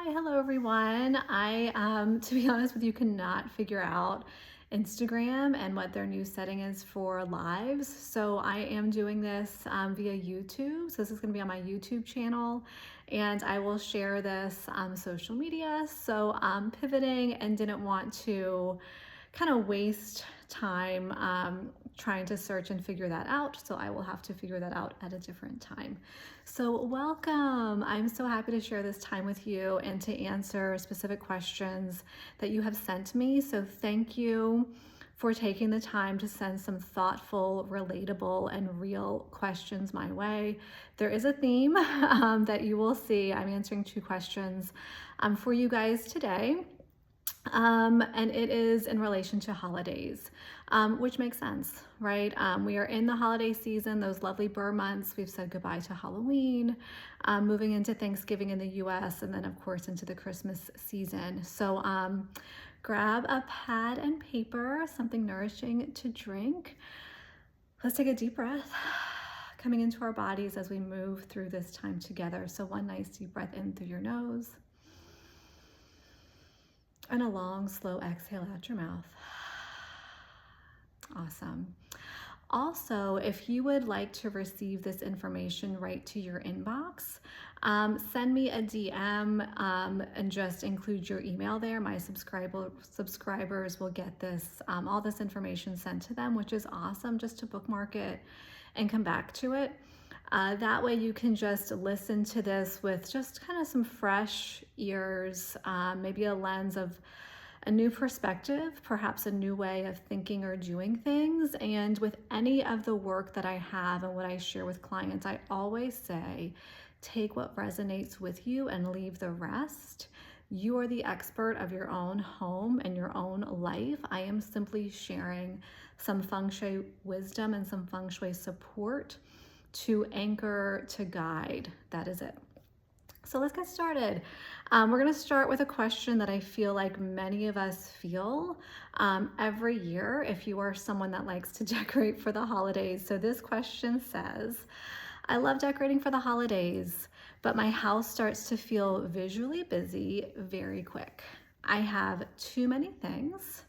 Hi, hello everyone. To be honest with you, cannot figure out Instagram and what their new setting is for lives. So I am doing this via YouTube. So this is going to be on my YouTube channel, and I will share this on social media. So I'm pivoting and didn't want to kind of waste time trying to search and figure that out. So I will have to figure that out at a different time. So welcome. I'm so happy to share this time with you and to answer specific questions that you have sent me. So thank you for taking the time to send some thoughtful, relatable, and real questions my way. There is a theme that you will see. I'm answering two questions for you guys today. And it is in relation to holidays, which makes sense, right? We are in the holiday season, those lovely Burr months. We've said goodbye to Halloween, moving into Thanksgiving in the US, and then, of course, into the Christmas season. So grab a pad and paper, something nourishing to drink. Let's take a deep breath, coming into our bodies as we move through this time together. So one nice deep breath in through your nose, and a long, slow exhale out your mouth. Awesome. Also, if you would like to receive this information right to your inbox, send me a DM and just include your email there. My subscribers will get this, all this information sent to them, which is awesome, just to bookmark it and come back to it. That way you can just listen to this with just kind of some fresh ears, maybe a lens of a new perspective, perhaps a new way of thinking or doing things. And with any of the work that I have and what I share with clients, I always say, take what resonates with you and leave the rest. You are the expert of your own home and your own life. I am simply sharing some Feng Shui wisdom and some Feng Shui support to anchor, to guide. That is it. So let's get started. We're going to start with a question that I feel like many of us feel every year if you are someone that likes to decorate for the holidays. So this question says, I love decorating for the holidays, but my house starts to feel visually busy very quick. I have too many things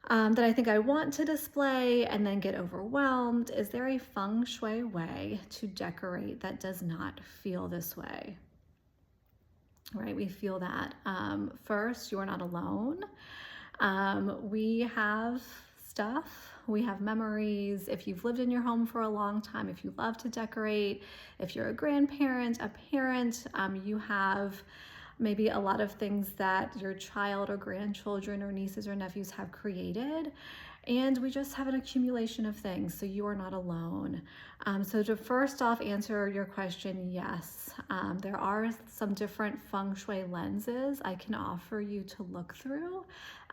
that I think I want to display and then get overwhelmed. Is there a Feng Shui way to decorate that does not feel this way? Right, we feel that. First, you are not alone. We have stuff, we have memories. If you've lived in your home for a long time, if you love to decorate, if you're a grandparent, a parent, you have maybe a lot of things that your child or grandchildren or nieces or nephews have created. And we just have an accumulation of things, so you are not alone. So to first off answer your question, yes, there are some different Feng Shui lenses I can offer you to look through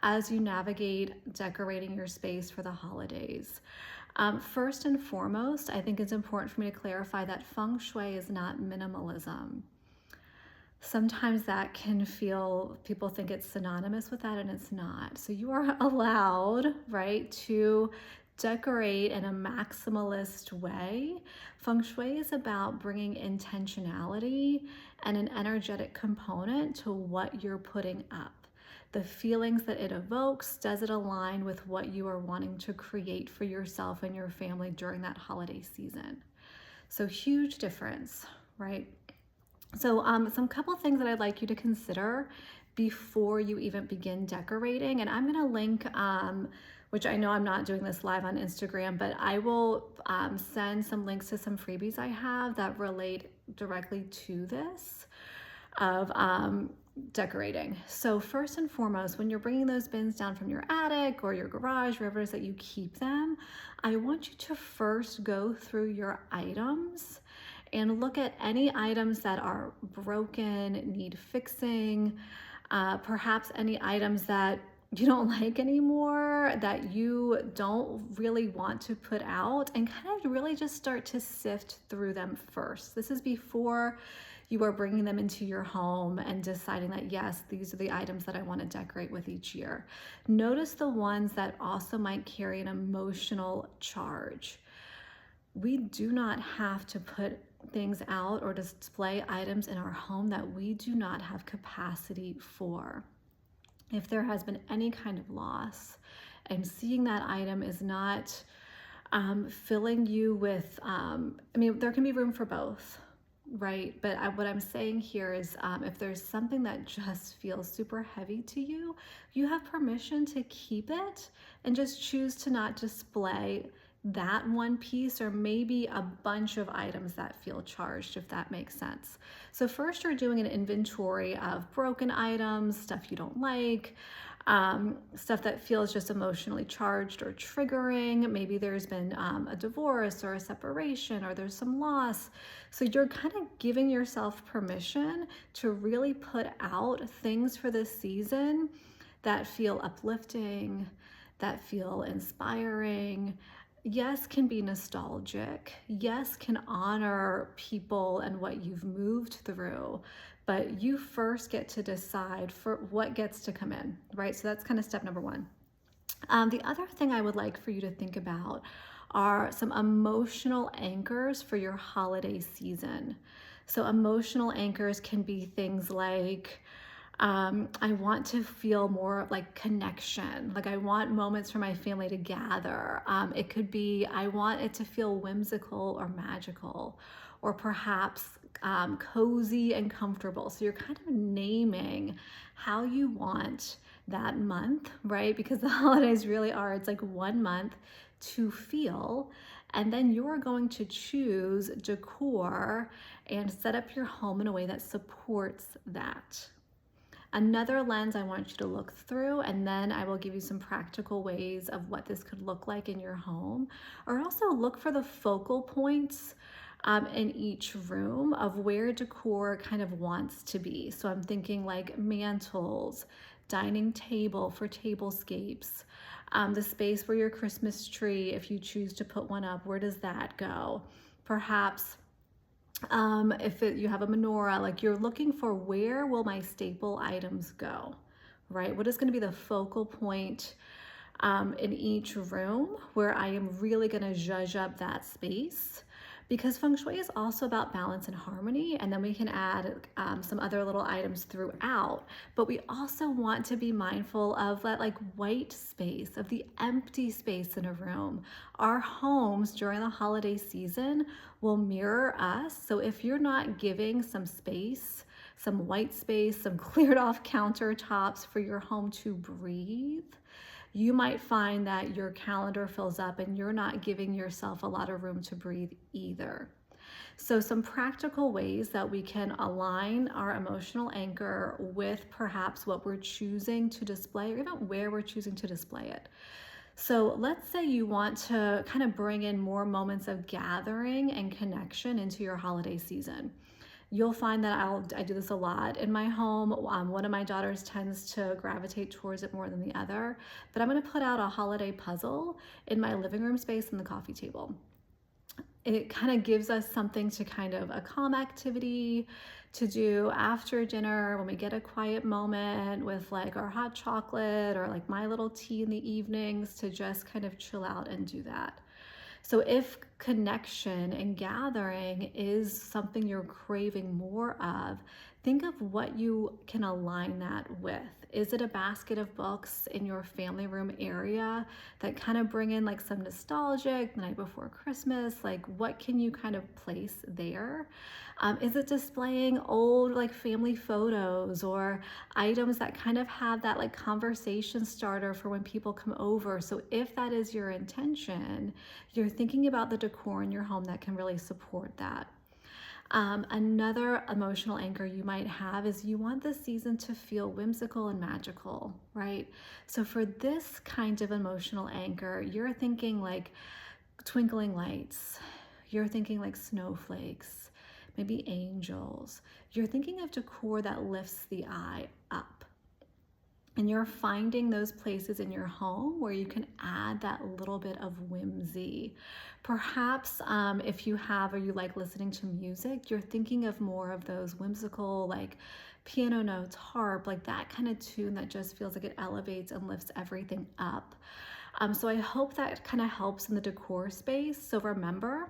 as you navigate decorating your space for the holidays. First and foremost, I think it's important for me to clarify that Feng Shui is not minimalism. Sometimes that can feel, people think it's synonymous with that, and it's not. So you are allowed, right, to decorate in a maximalist way. Feng Shui is about bringing intentionality and an energetic component to what you're putting up. The feelings that it evokes, does it align with what you are wanting to create for yourself and your family during that holiday season? So huge difference, right? So some couple things that I'd like you to consider before you even begin decorating. And I'm going to link, which I know I'm not doing this live on Instagram, but I will send some links to some freebies I have that relate directly to this of decorating. So first and foremost, when you're bringing those bins down from your attic or your garage, wherever it is that you keep them, I want you to first go through your items and look at any items that are broken, need fixing, perhaps any items that you don't like anymore, that you don't really want to put out, and kind of really just start to sift through them first. This is before you are bringing them into your home and deciding that, yes, these are the items that I want to decorate with each year. Notice the ones that also might carry an emotional charge. We do not have to put things out or display items in our home that we do not have capacity for. If there has been any kind of loss and seeing that item is not filling you with, there can be room for both, right? But what I'm saying here is if there's something that just feels super heavy to you, you have permission to keep it and just choose to not display that one piece or maybe a bunch of items that feel charged, if that makes sense. So first you're doing an inventory of broken items, stuff you don't like, stuff that feels just emotionally charged or triggering. Maybe there's been a divorce or a separation or there's some loss. So you're kind of giving yourself permission to really put out things for this season that feel uplifting, that feel inspiring. Yes, can be nostalgic. Yes, can honor people and what you've moved through. But you first get to decide for what gets to come in, right? So that's kind of step number one. The other thing I would like for you to think about are some emotional anchors for your holiday season. So emotional anchors can be things like, I want to feel more like connection. Like I want moments for my family to gather. It could be, I want it to feel whimsical or magical, or perhaps cozy and comfortable. So you're kind of naming how you want that month, right? Because the holidays really are, it's like 1 month to feel. And then you're going to choose decor and set up your home in a way that supports that. Another lens I want you to look through, and then I will give you some practical ways of what this could look like in your home, or also look for the focal points in each room of where decor kind of wants to be. So I'm thinking like mantles, dining table for tablescapes, the space where your Christmas tree, if you choose to put one up, where does that go? Perhaps if you have a menorah, like you're looking for where will my staple items go, right? What is going to be the focal point in each room where I am really going to zhuzh up that space? Because Feng Shui is also about balance and harmony, and then we can add some other little items throughout. But we also want to be mindful of that like white space, of the empty space in a room. Our homes during the holiday season will mirror us. So if you're not giving some space, some white space, some cleared off countertops for your home to breathe, you might find that your calendar fills up and you're not giving yourself a lot of room to breathe either. So some practical ways that we can align our emotional anchor with perhaps what we're choosing to display or even where we're choosing to display it. So let's say you want to kind of bring in more moments of gathering and connection into your holiday season. You'll find that I do this a lot in my home. One of my daughters tends to gravitate towards it more than the other, but I'm going to put out a holiday puzzle in my living room space and the coffee table. It kind of gives us something to kind of a calm activity to do after dinner when we get a quiet moment with like our hot chocolate or like my little tea in the evenings to just kind of chill out and do that. So if connection and gathering is something you're craving more of, think of what you can align that with. Is it a basket of books in your family room area that kind of bring in like some nostalgic, the night before Christmas? Like what can you kind of place there? Is it displaying old like family photos or items that kind of have that like conversation starter for when people come over? So if that is your intention, you're thinking about the decor in your home that can really support that. Another emotional anchor you might have is you want the season to feel whimsical and magical, right? So for this kind of emotional anchor, you're thinking like twinkling lights, you're thinking like snowflakes, maybe angels. You're thinking of decor that lifts the eye up. And you're finding those places in your home where you can add that little bit of whimsy. Perhaps if you have or you like listening to music, you're thinking of more of those whimsical like piano notes, harp, like that kind of tune that just feels like it elevates and lifts everything up. So I hope that kind of helps in the decor space. So remember,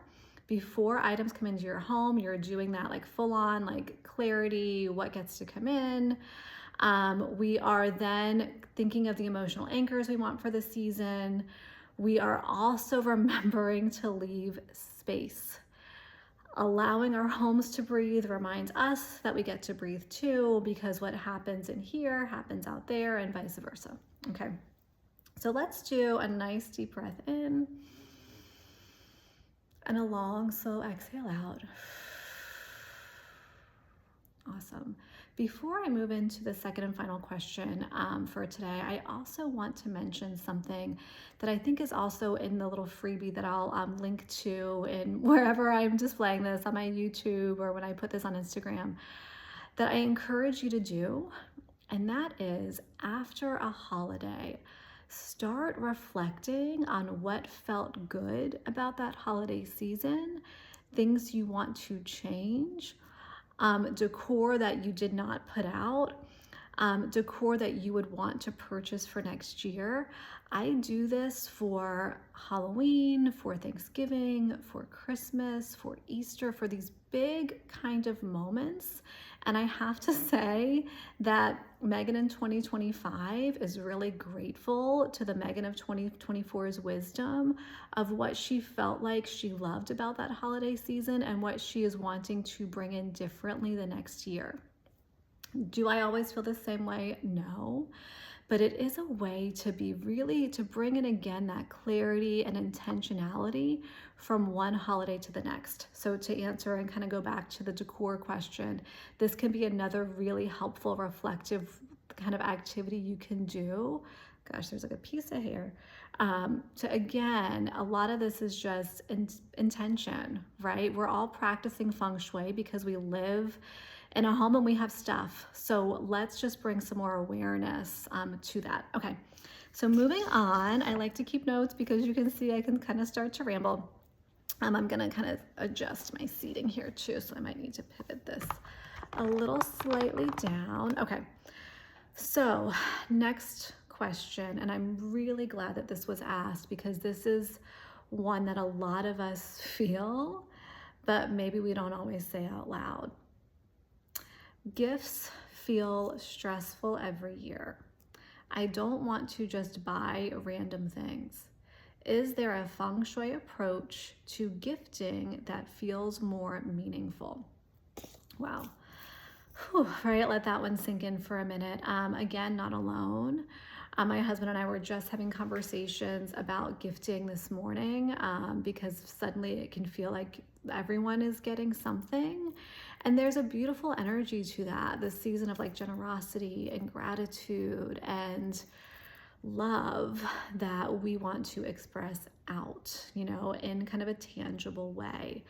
Before items come into your home, you're doing that like full on, like clarity, what gets to come in. We are then thinking of the emotional anchors we want for the season. We are also remembering to leave space. Allowing our homes to breathe reminds us that we get to breathe too, because what happens in here happens out there and vice versa. Okay, so let's do a nice deep breath in and a long, slow exhale out. Awesome. Before I move into the second and final question for today, I also want to mention something that I think is also in the little freebie that I'll link to in wherever I'm displaying this on my YouTube or when I put this on Instagram, that I encourage you to do. And that is, after a holiday, start reflecting on what felt good about that holiday season, things you want to change, decor that you did not put out, decor that you would want to purchase for next year. I do this for Halloween, for Thanksgiving, for Christmas, for Easter, for these big kind of moments. And I have to say that Megan in 2025 is really grateful to the Megan of 2024's wisdom of what she felt like she loved about that holiday season and what she is wanting to bring in differently the next year. Do I always feel the same way? No. But it is a way to bring in again that clarity and intentionality from one holiday to the next. So to answer and kind of go back to the decor question, this can be another really helpful, reflective kind of activity you can do. Gosh, there's like a piece of hair. A lot of this is just intention, right? We're all practicing Feng Shui because we live in a home and we have stuff. So let's just bring some more awareness to that. Okay, so moving on, I like to keep notes because you can see I can kind of start to ramble. I'm gonna kind of adjust my seating here too, so I might need to pivot this a little slightly down. Okay, so next question, and I'm really glad that this was asked because this is one that a lot of us feel, but maybe we don't always say out loud. Gifts feel stressful every year. I don't want to just buy random things. Is there a Feng Shui approach to gifting that feels more meaningful? Wow. Whew, right, let that one sink in for a minute. Again, not alone. My husband and I were just having conversations about gifting this morning because suddenly it can feel like everyone is getting something. And there's a beautiful energy to that, this season of like generosity and gratitude and love that we want to express out, in kind of a tangible way.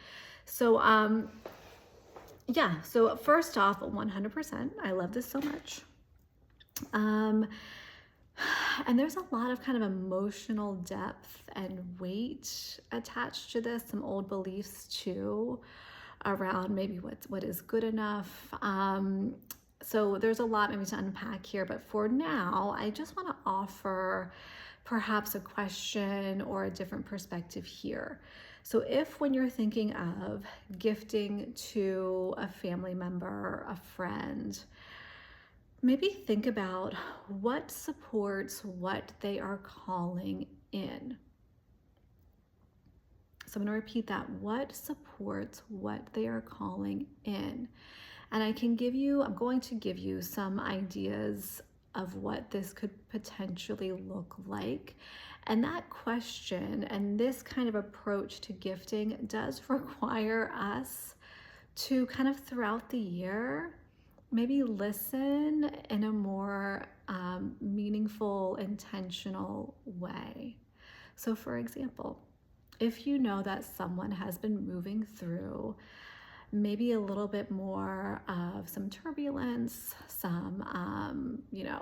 So, so first off, 100%, I love this so much. And there's a lot of kind of emotional depth and weight attached to this, some old beliefs too, around maybe what is good enough. So there's a lot maybe to unpack here, but for now, I just want to offer perhaps a question or a different perspective here. So if when you're thinking of gifting to a family member, a friend, maybe think about what supports what they are calling in. So I'm going to repeat that. What supports what they are calling in? And I'm going to give you some ideas of what this could potentially look like. And that question and this kind of approach to gifting does require us to kind of throughout the year, maybe listen in a more meaningful, intentional way. So for example, if you know that someone has been moving through maybe a little bit more of some turbulence, some,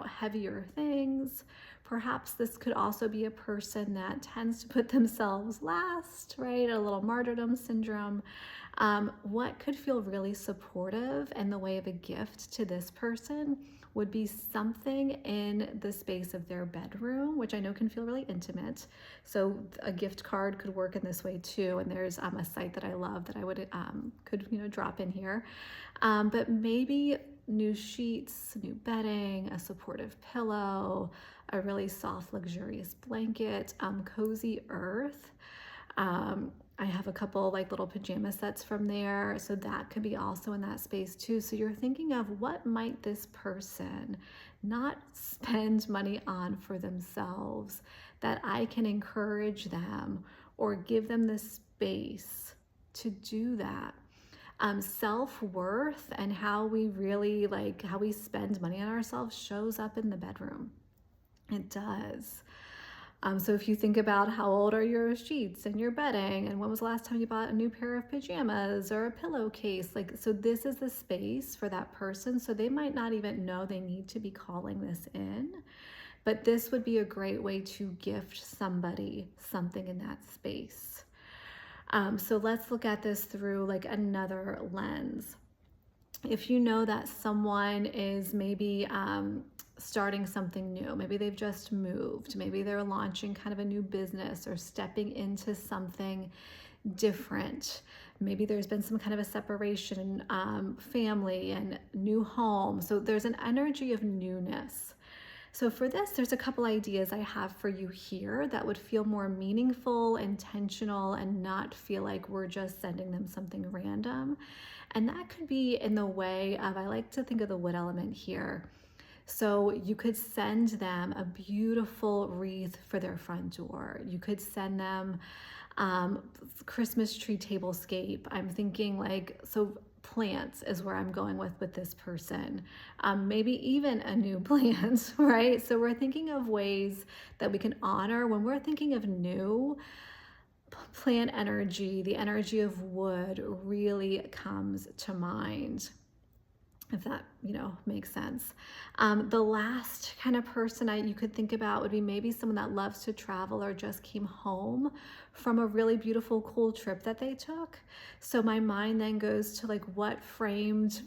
heavier things, Perhaps this could also be a person that tends to put themselves last, right? A little martyrdom syndrome. What could feel really supportive in the way of a gift to this person would be something in the space of their bedroom, which I know can feel really intimate. So a gift card could work in this way too. And there's a site that I love that I would could drop in here. But maybe new sheets, new bedding, a supportive pillow, a really soft, luxurious blanket, cozy earth. I have a couple like little pajama sets from there, so that could be also in that space too. So you're thinking of what might this person not spend money on for themselves that I can encourage them or give them the space to do that. Self-worth and how we really how we spend money on ourselves shows up in the bedroom. It does. So if you think about how old are your sheets and your bedding, and when was the last time you bought a new pair of pajamas or a pillowcase, so this is the space for that person. So they might not even know they need to be calling this in, but this would be a great way to gift somebody something in that space. So let's look at this through another lens. If you know that someone is maybe starting something new, maybe they've just moved, maybe they're launching kind of a new business or stepping into something different, maybe there's been some kind of a separation, family and new home, so there's an energy of newness. So for this, there's a couple ideas I have for you here that would feel more meaningful, intentional, and not feel like we're just sending them something random. And that could be in the way of, I like to think of the wood element here. So you could send them a beautiful wreath for their front door. You could send them Christmas tree tablescape. I'm thinking so plants is where I'm going with this person. Maybe even a new plant, right? So we're thinking of ways that we can honor when we're thinking of new plant energy. The energy of wood really comes to mind, if that makes sense. The last kind of person you could think about would be maybe someone that loves to travel or just came home from a really beautiful, cool trip that they took. So my mind then goes to what framed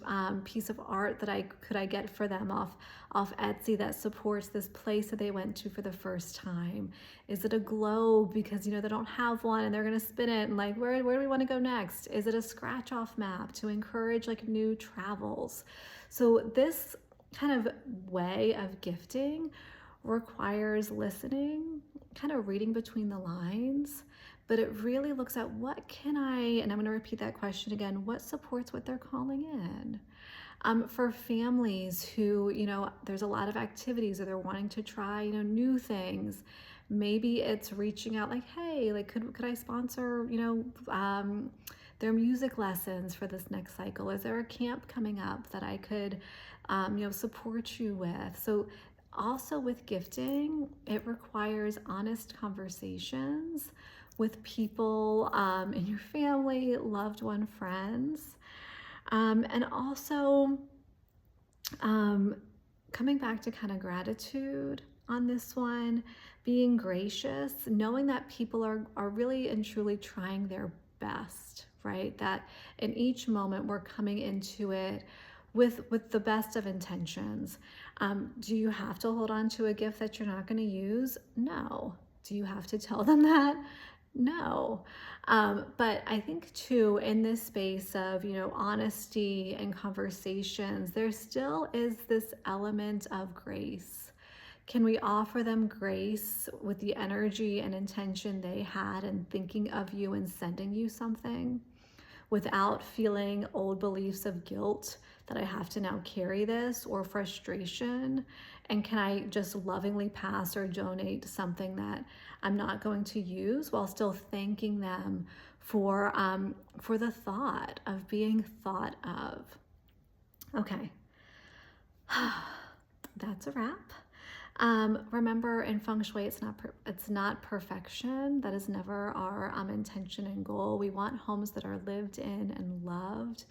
piece of art that I get for them off Etsy that supports this place that they went to for the first time. Is it a globe because they don't have one and they're gonna spin it and where do we want to go next? Is it a scratch off map to encourage new travels? So this kind of way of gifting requires listening, kind of reading between the lines, but it really looks at what can and I'm going to repeat that question again, what supports what they're calling in? For families who, there's a lot of activities or they're wanting to try, new things. Maybe it's reaching out hey, could I sponsor, their music lessons for this next cycle? Is there a camp coming up that I could, support you with? So also with gifting, it requires honest conversations with people in your family, loved one, friends. And also coming back to kind of gratitude on this one, being gracious, knowing that people are really and truly trying their best, right? That in each moment we're coming into it with the best of intentions. Do you have to hold on to a gift that you're not going to use? No. Do you have to tell them that? No. But I think too, in this space of, honesty and conversations, there still is this element of grace. Can we offer them grace with the energy and intention they had in thinking of you and sending you something without feeling old beliefs of guilt that I have to now carry this or frustration? And can I just lovingly pass or donate something that I'm not going to use while still thanking them for the thought of being thought of? Okay, that's a wrap. Remember, in Feng Shui, it's not perfection. That is never our intention and goal. We want homes that are lived in and loved.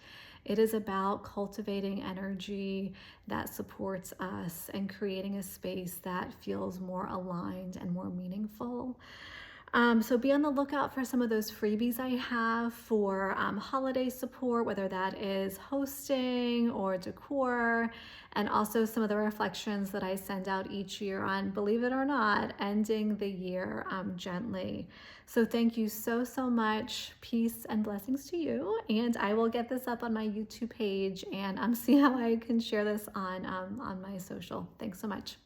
It is about cultivating energy that supports us and creating a space that feels more aligned and more meaningful. So be on the lookout for some of those freebies I have for holiday support, whether that is hosting or decor, and also some of the reflections that I send out each year on, believe it or not, ending the year gently. So thank you so, so much. Peace and blessings to you. And I will get this up on my YouTube page and see how I can share this on my social. Thanks so much.